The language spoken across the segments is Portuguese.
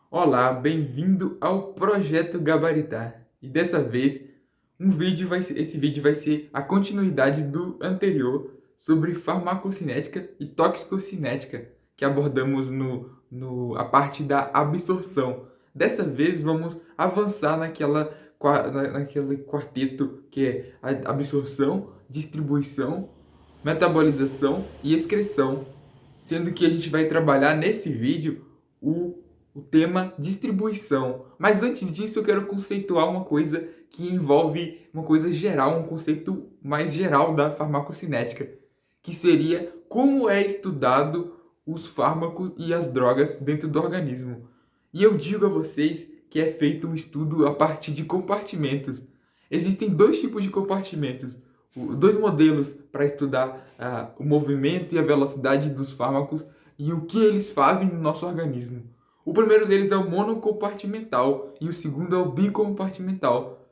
Olá, bem-vindo ao Projeto Gabaritar. E dessa vez, esse vídeo vai ser a continuidade do anterior sobre farmacocinética e toxicocinética, que abordamos a parte da absorção. Dessa vez, vamos avançar naquele quarteto que é a absorção, distribuição, metabolização e excreção, sendo que a gente vai trabalhar nesse vídeo o tema distribuição. Mas antes disso, eu quero conceituar uma coisa que envolve uma coisa geral, um conceito mais geral da farmacocinética, que seria como é estudado os fármacos e as drogas dentro do organismo. E eu digo a vocês que é feito um estudo a partir de compartimentos. Existem dois tipos de compartimentos, dois modelos para estudar o movimento e a velocidade dos fármacos e o que eles fazem no nosso organismo. O primeiro deles é o monocompartimental e o segundo é o bicompartimental.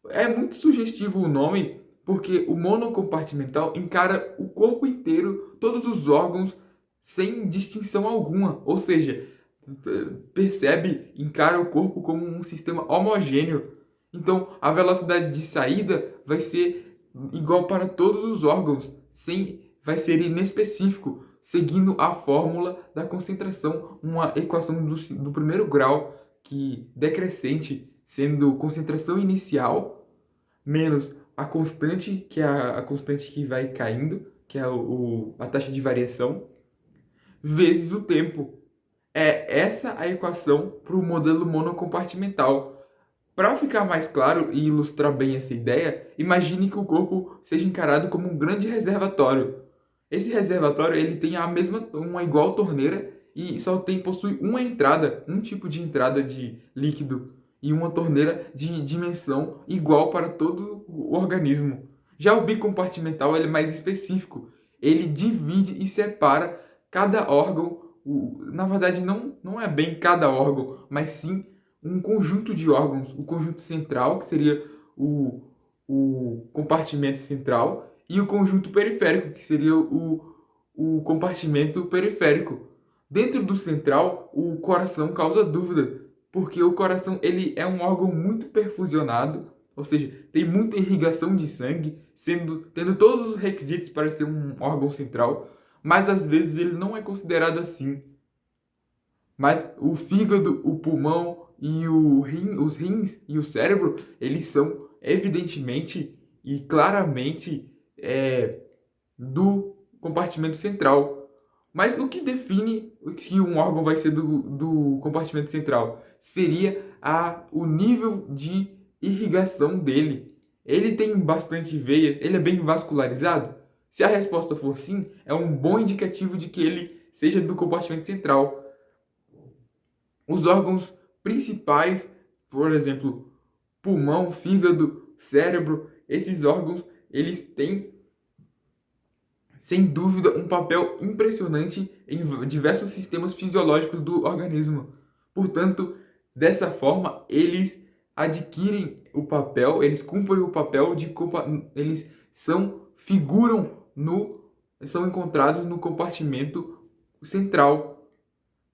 É muito sugestivo o nome, porque o monocompartimental encara o corpo inteiro, todos os órgãos, sem distinção alguma. Ou seja, encara o corpo como um sistema homogêneo. Então, a velocidade de saída vai ser igual para todos os órgãos, vai ser inespecífico, seguindo a fórmula da concentração, uma equação do primeiro grau, que decrescente, sendo concentração inicial menos a constante, que é a constante que vai caindo, que é a taxa de variação, vezes o tempo. É essa a equação para o modelo monocompartimental. Para ficar mais claro e ilustrar bem essa ideia, imagine que o corpo seja encarado como um grande reservatório. Esse reservatório ele tem uma igual torneira e possui uma entrada, um tipo de entrada de líquido e uma torneira de dimensão igual para todo o organismo. Já o bicompartimental ele é mais específico. Ele divide e separa cada órgão. Na verdade, não é bem cada órgão, mas sim um conjunto de órgãos. O conjunto central, que seria o compartimento central, e o conjunto periférico, que seria o compartimento periférico. Dentro do central, o coração causa dúvida, porque o coração ele é um órgão muito perfusionado, ou seja, tem muita irrigação de sangue, tendo todos os requisitos para ser um órgão central, mas às vezes ele não é considerado assim. Mas o fígado, o pulmão e os rins e o cérebro, eles são evidentemente e claramente do compartimento central. Mas o que define que um órgão vai ser do compartimento central? Seria o nível de irrigação dele. Ele tem bastante veia, ele é bem vascularizado? Se a resposta for sim, é um bom indicativo de que ele seja do compartimento central. Os órgãos principais, por exemplo, pulmão, fígado, cérebro, esses órgãos, eles têm, sem dúvida, um papel impressionante em diversos sistemas fisiológicos do organismo. Portanto, dessa forma, eles adquirem o papel, eles cumprem o papel eles são encontrados no compartimento central.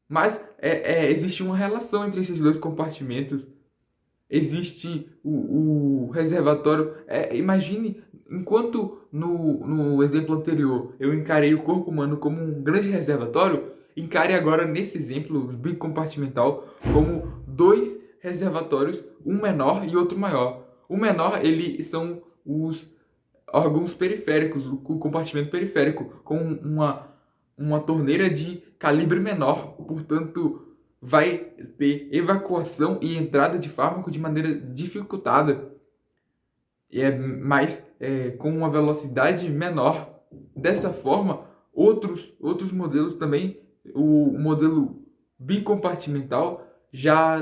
Mas existe uma relação entre esses dois compartimentos. Existe o reservatório. Imagine, enquanto no exemplo anterior eu encarei o corpo humano como um grande reservatório, encare agora nesse exemplo bicompartimental como dois reservatórios, um menor e outro maior. O menor, são os órgãos periféricos, o compartimento periférico, com uma torneira de calibre menor, portanto, vai ter evacuação e entrada de fármaco de maneira dificultada, com uma velocidade menor. Dessa forma, outros modelos também, o modelo bicompartimental já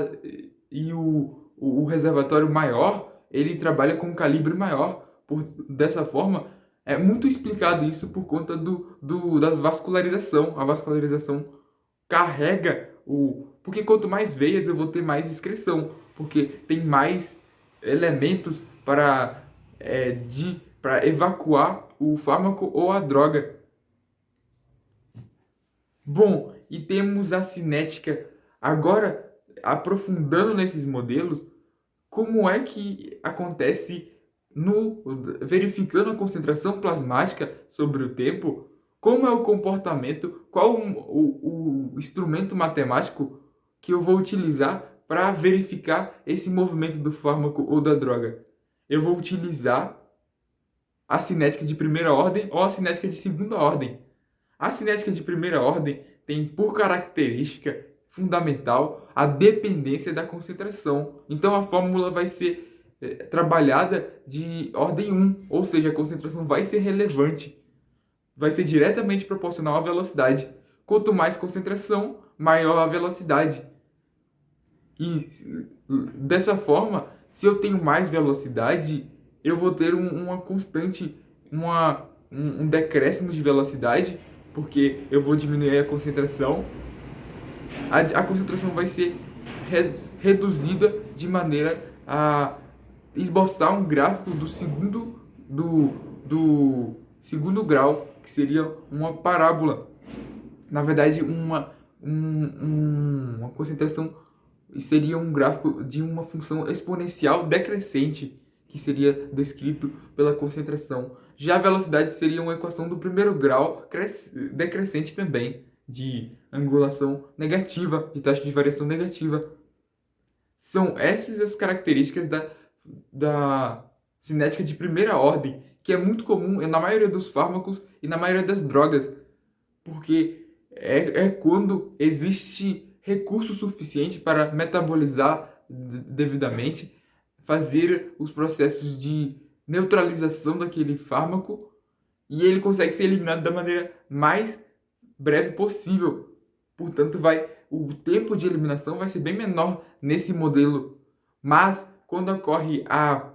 e o reservatório maior, ele trabalha com um calibre maior. Dessa forma, é muito explicado isso por conta da vascularização. A vascularização carrega porque quanto mais veias eu vou ter mais excreção, porque tem mais elementos para evacuar o fármaco ou a droga. Bom, e temos a cinética. Agora, aprofundando nesses modelos, como é que acontece verificando a concentração plasmática sobre o tempo, como é o comportamento, qual o instrumento matemático que eu vou utilizar para verificar esse movimento do fármaco ou da droga. Eu vou utilizar a cinética de primeira ordem ou a cinética de segunda ordem. A cinética de primeira ordem tem por característica fundamental a dependência da concentração. Então a fórmula vai ser trabalhada de ordem 1, ou seja, a concentração vai ser relevante, vai ser diretamente proporcional à velocidade. Quanto mais concentração, maior a velocidade. E dessa forma, se eu tenho mais velocidade, eu vou ter uma constante, um decréscimo de velocidade, porque eu vou diminuir a concentração. A concentração vai ser reduzida de maneira a esboçar um gráfico do segundo grau, que seria uma parábola. Na verdade, uma concentração seria um gráfico de uma função exponencial decrescente, que seria descrito pela concentração. Já a velocidade seria uma equação do primeiro grau decrescente também, de angulação negativa, de taxa de variação negativa. São essas as características da cinética de primeira ordem, que é muito comum na maioria dos fármacos e na maioria das drogas, porque é quando existe recurso suficiente para metabolizar devidamente, fazer os processos de neutralização daquele fármaco, e ele consegue ser eliminado da maneira mais breve possível. Portanto, o tempo de eliminação vai ser bem menor nesse modelo. Mas quando ocorre a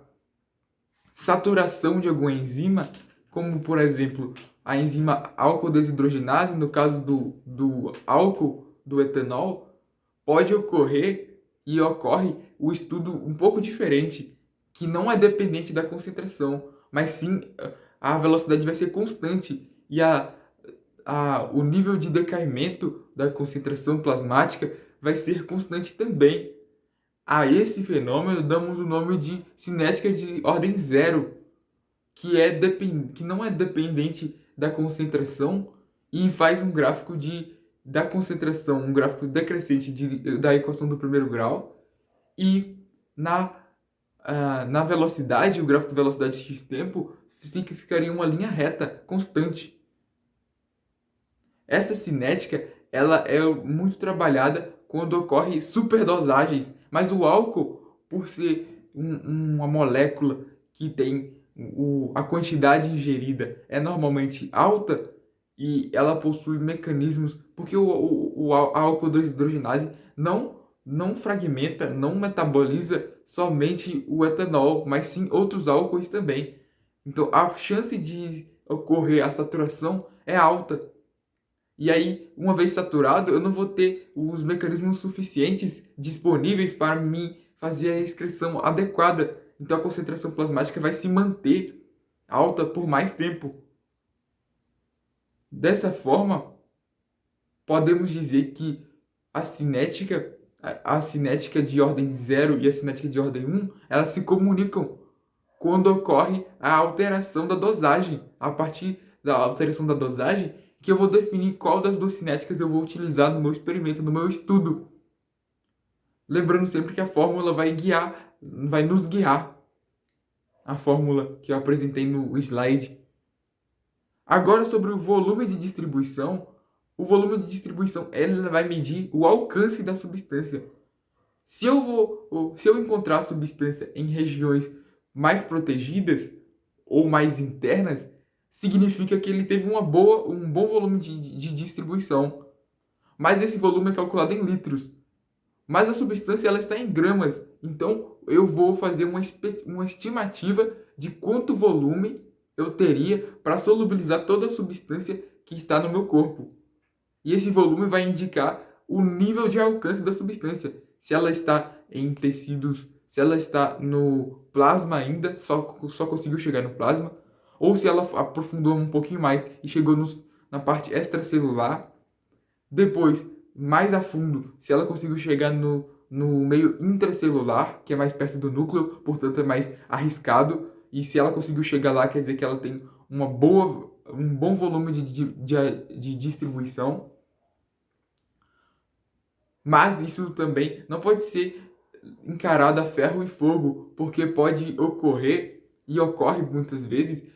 saturação de alguma enzima, como por exemplo a enzima álcool desidrogenase, no caso do álcool do etanol, pode ocorrer e ocorre o estudo um pouco diferente, que não é dependente da concentração, mas sim a velocidade vai ser constante e o nível de decaimento da concentração plasmática vai ser constante também. A esse fenômeno damos o nome de cinética de ordem zero, que não é dependente da concentração e faz um gráfico da concentração, um gráfico decrescente da equação do primeiro grau, e na velocidade, o gráfico de velocidade x-tempo, ficaria uma linha reta, constante. Essa cinética ela é muito trabalhada quando ocorre superdosagens, mas o álcool, por ser uma molécula que tem a quantidade ingerida é normalmente alta e ela possui mecanismos, porque a álcool desidrogenase não fragmenta, não metaboliza somente o etanol, mas sim outros álcoois também. Então a chance de ocorrer a saturação é alta. E aí, uma vez saturado, eu não vou ter os mecanismos suficientes disponíveis para me fazer a excreção adequada. Então a concentração plasmática vai se manter alta por mais tempo. Dessa forma, podemos dizer que a cinética de ordem 0 e a cinética de ordem 1, elas se comunicam quando ocorre a alteração da dosagem. A partir da alteração da dosagem, que eu vou definir qual das duas cinéticas eu vou utilizar no meu experimento, no meu estudo. Lembrando sempre que a fórmula vai nos guiar. A fórmula que eu apresentei no slide. Agora, sobre o volume de distribuição. O volume de distribuição ele vai medir o alcance da substância. Se eu encontrar a substância em regiões mais protegidas ou mais internas, significa que ele teve um bom volume de distribuição. Mas esse volume é calculado em litros. Mas a substância ela está em gramas. Então eu vou fazer uma estimativa de quanto volume eu teria para solubilizar toda a substância que está no meu corpo. E esse volume vai indicar o nível de alcance da substância. Se ela está em tecidos, se ela está no plasma ainda, só conseguiu chegar no plasma, ou se ela aprofundou um pouquinho mais e chegou na parte extracelular. Depois, mais a fundo, se ela conseguiu chegar no meio intracelular, que é mais perto do núcleo, portanto é mais arriscado. E se ela conseguiu chegar lá, quer dizer que ela tem um bom volume de distribuição. Mas isso também não pode ser encarado a ferro e fogo, porque pode ocorrer, e ocorre muitas vezes,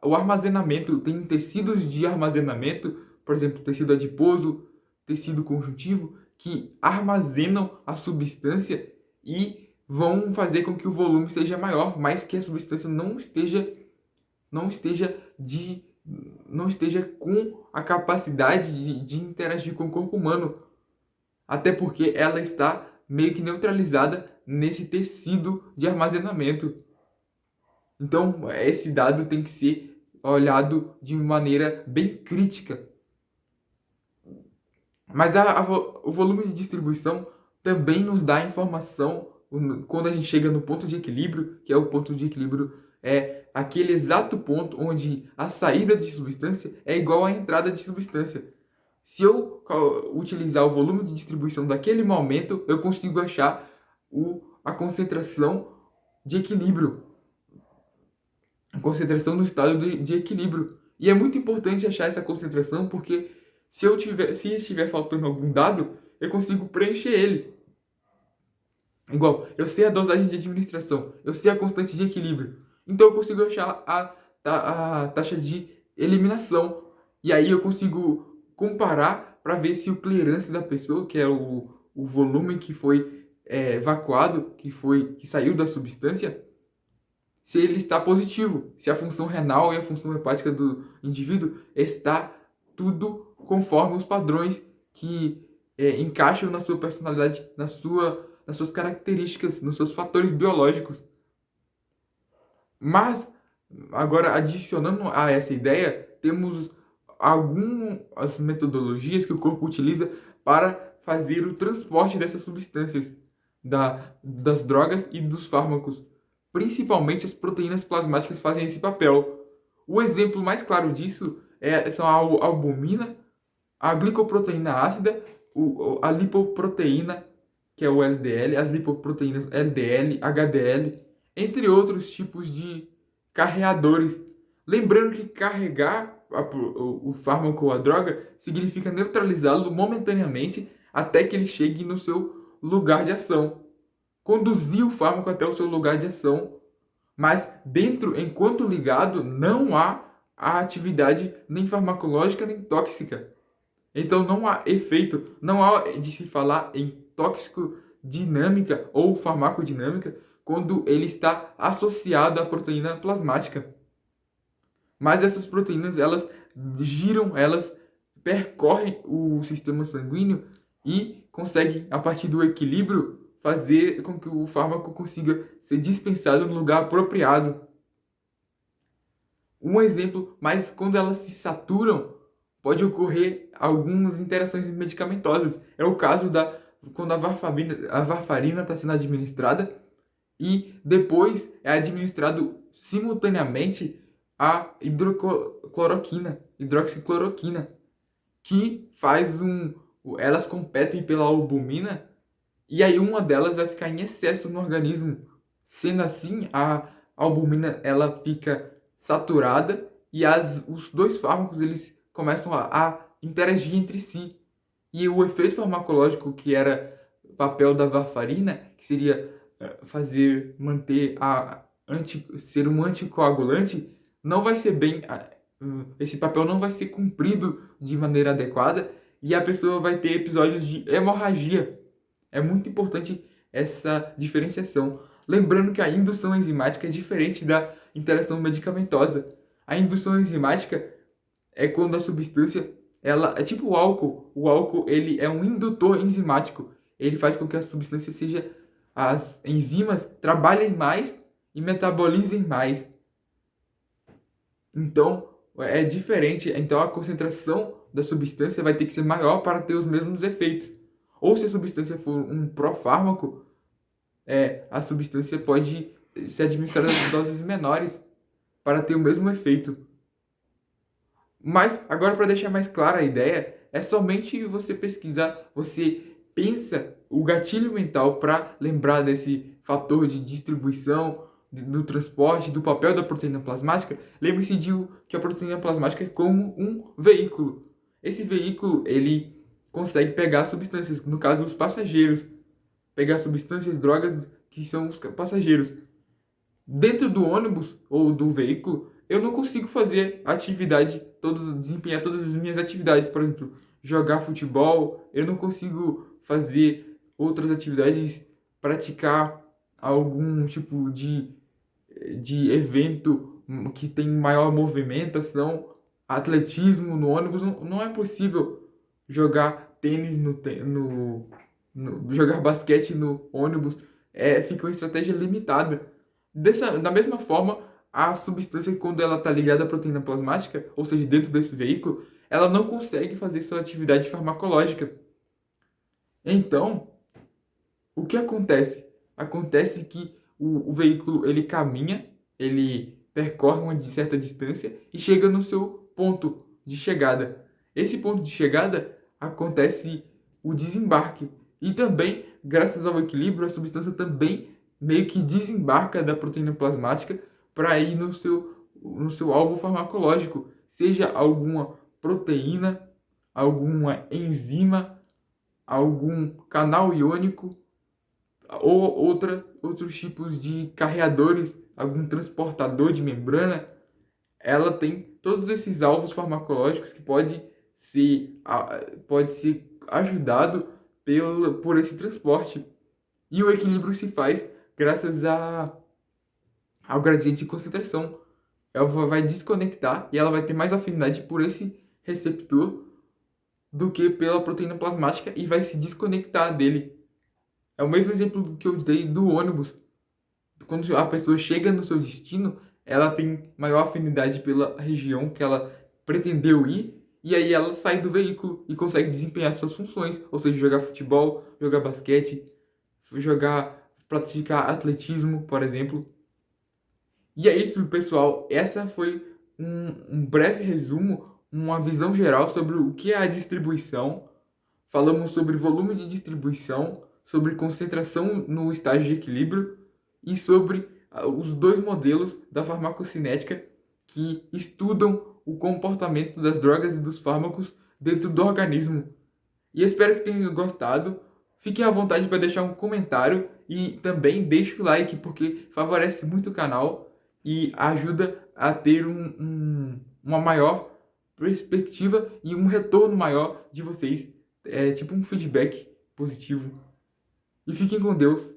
o armazenamento. Tem tecidos de armazenamento, por exemplo, tecido adiposo, tecido conjuntivo, que armazenam a substância e vão fazer com que o volume seja maior, mas que a substância não esteja de não esteja com a capacidade de interagir com o corpo humano, até porque ela está meio que neutralizada nesse tecido de armazenamento. Então, esse dado tem que ser olhado de maneira bem crítica. Mas o volume de distribuição também nos dá informação quando a gente chega no ponto de equilíbrio, que é o ponto de equilíbrio, é aquele exato ponto onde a saída de substância é igual à entrada de substância. Se eu utilizar o volume de distribuição daquele momento, eu consigo achar a concentração de equilíbrio, a concentração no estado de equilíbrio. E é muito importante achar essa concentração, porque se estiver faltando algum dado, eu consigo preencher ele. Igual, eu sei a dosagem de administração, eu sei a constante de equilíbrio. Então eu consigo achar a taxa de eliminação. E aí eu consigo comparar para ver se o clearance da pessoa, que é o volume que foi evacuado, que saiu da substância, se ele está positivo, se a função renal e a função hepática do indivíduo está tudo conforme os padrões que encaixam na sua personalidade, nas suas características, nos seus fatores biológicos. Mas, agora, adicionando a essa ideia, temos algumas metodologias que o corpo utiliza para fazer o transporte dessas substâncias, das drogas e dos fármacos. Principalmente as proteínas plasmáticas fazem esse papel. O exemplo mais claro disso são a albumina, a glicoproteína ácida, a lipoproteína, que é o LDL, as lipoproteínas LDL, HDL, entre outros tipos de carreadores. Lembrando que carregar o fármaco ou a droga significa neutralizá-lo momentaneamente até que ele chegue no seu lugar de ação. Conduzir o fármaco até o seu lugar de ação, mas dentro, enquanto ligado, não há a atividade nem farmacológica nem tóxica. Então não há efeito, não há de se falar em toxicodinâmica ou farmacodinâmica quando ele está associado à proteína plasmática. Mas essas proteínas, elas giram, elas percorrem o sistema sanguíneo e conseguem, a partir do equilíbrio, fazer com que o fármaco consiga ser dispensado no lugar apropriado. Um exemplo, mas quando elas se saturam, pode ocorrer algumas interações medicamentosas. É o caso quando a varfarina está sendo administrada e depois é administrado simultaneamente a hidroxicloroquina, que faz elas competem pela albumina e aí uma delas vai ficar em excesso no organismo. Sendo assim, a albumina ela fica saturada e os dois fármacos eles começam a interagir entre si. E o efeito farmacológico, que era o papel da varfarina, que seria manter ser um anticoagulante, não vai ser esse papel não vai ser cumprido de maneira adequada e a pessoa vai ter episódios de hemorragia. É muito importante essa diferenciação. Lembrando que a indução enzimática é diferente da interação medicamentosa. A indução enzimática é quando a substância, ela é tipo o álcool. O álcool, ele é um indutor enzimático. Ele faz com que as enzimas trabalhem mais e metabolizem mais. Então, é diferente. Então, a concentração da substância vai ter que ser maior para ter os mesmos efeitos. Ou se a substância for um profármaco, a substância pode ser administrada em doses menores para ter o mesmo efeito. Mas, agora para deixar mais clara a ideia, é somente você pesquisar, você pensa o gatilho mental para lembrar desse fator de distribuição do transporte, do papel da proteína plasmática, lembre-se que a proteína plasmática é como um veículo. Esse veículo, ele consegue pegar substâncias, no caso os passageiros, pegar substâncias, drogas que são os passageiros. Dentro do ônibus ou do veículo, eu não consigo fazer desempenhar todas as minhas atividades, por exemplo, jogar futebol, eu não consigo fazer outras atividades, praticar algum tipo de evento que tem maior movimentação, atletismo no ônibus, não é possível jogar tênis jogar basquete no ônibus, fica uma estratégia limitada. Da mesma forma, a substância, quando ela está ligada à proteína plasmática, ou seja, dentro desse veículo, ela não consegue fazer sua atividade farmacológica. Então, o que acontece? Acontece que o veículo ele caminha, ele percorre uma certa distância e chega no seu ponto de chegada. Esse ponto de chegada acontece o desembarque. E também, graças ao equilíbrio, a substância também meio que desembarca da proteína plasmática para ir no seu alvo farmacológico, seja alguma proteína, alguma enzima, algum canal iônico ou outros tipos de carreadores, algum transportador de membrana. Ela tem todos esses alvos farmacológicos que pode ser ajudado por esse transporte. E o equilíbrio se faz graças ao gradiente de concentração. Ela vai desconectar e ela vai ter mais afinidade por esse receptor do que pela proteína plasmática e vai se desconectar dele. É o mesmo exemplo que eu dei do ônibus. Quando a pessoa chega no seu destino, ela tem maior afinidade pela região que ela pretendeu ir, e aí ela sai do veículo e consegue desempenhar suas funções, ou seja, jogar futebol, jogar basquete, praticar atletismo, por exemplo. E é isso, pessoal. Essa foi um breve resumo, uma visão geral sobre o que é a distribuição. Falamos sobre volume de distribuição, sobre concentração no estágio de equilíbrio e sobre os dois modelos da farmacocinética que estudam o comportamento das drogas e dos fármacos dentro do organismo. E espero que tenham gostado. Fiquem à vontade para deixar um comentário e também deixe o like, porque favorece muito o canal e ajuda a ter uma maior perspectiva e um retorno maior de vocês. É tipo um feedback positivo. E fiquem com Deus.